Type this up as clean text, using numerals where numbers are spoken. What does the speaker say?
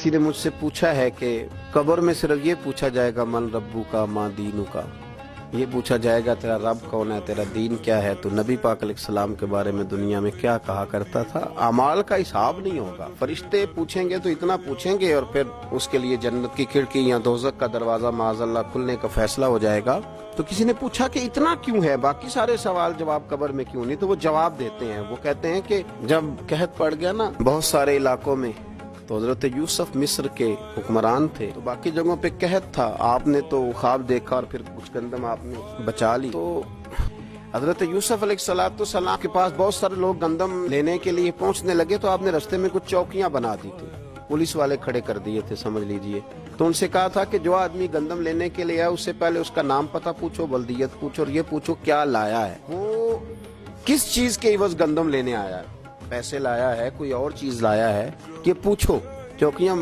किसी ने मुझसे पूछा है कि कब्र में सिर्फ ये पूछा जाएगा मन रब्बू का माँ दीनू का, ये पूछा जाएगा तेरा रब कौन है, तेरा दीन क्या है, तो नबी पाक अलैहिस्सलाम के बारे में दुनिया में क्या कहा करता था। अमाल का हिसाब नहीं होगा, फरिश्ते पूछेंगे तो इतना पूछेंगे और फिर उसके लिए जन्नत की खिड़की या दोज़ख का दरवाजा माज़अल्लाह खुलने का फैसला हो जाएगा। तो किसी ने पूछा कि इतना क्यों है, बाकी सारे सवाल जवाब कब्र में क्यों नहीं, तो वो जवाब देते हैं। वो कहते हैं कि जब कहत पड़ गया ना बहुत सारे इलाकों में, तो हजरत यूसुफ मिस्र के हुक्मरान थे, तो बाकी जगहों पे कहत था, आपने तो ख्वाब देखा और फिर कुछ गंदम आपने बचा ली। तो हजरत यूसुफ अलैहिस्सलाम के पास बहुत सारे लोग गंदम लेने के लिए पहुंचने लगे, तो आपने रास्ते में कुछ चौकियां बना दी थी, पुलिस वाले खड़े कर दिए थे समझ लीजिए। तो उनसे कहा था कि जो आदमी गंदम लेने के लिए आया उससे पहले उसका नाम पता पूछो, बल्दियत पूछो और ये पूछो क्या लाया है, वो किस चीज के इवज गंदम लेने आया है, पैसे लाया है, कोई और चीज लाया है, ये पूछो। चौकियां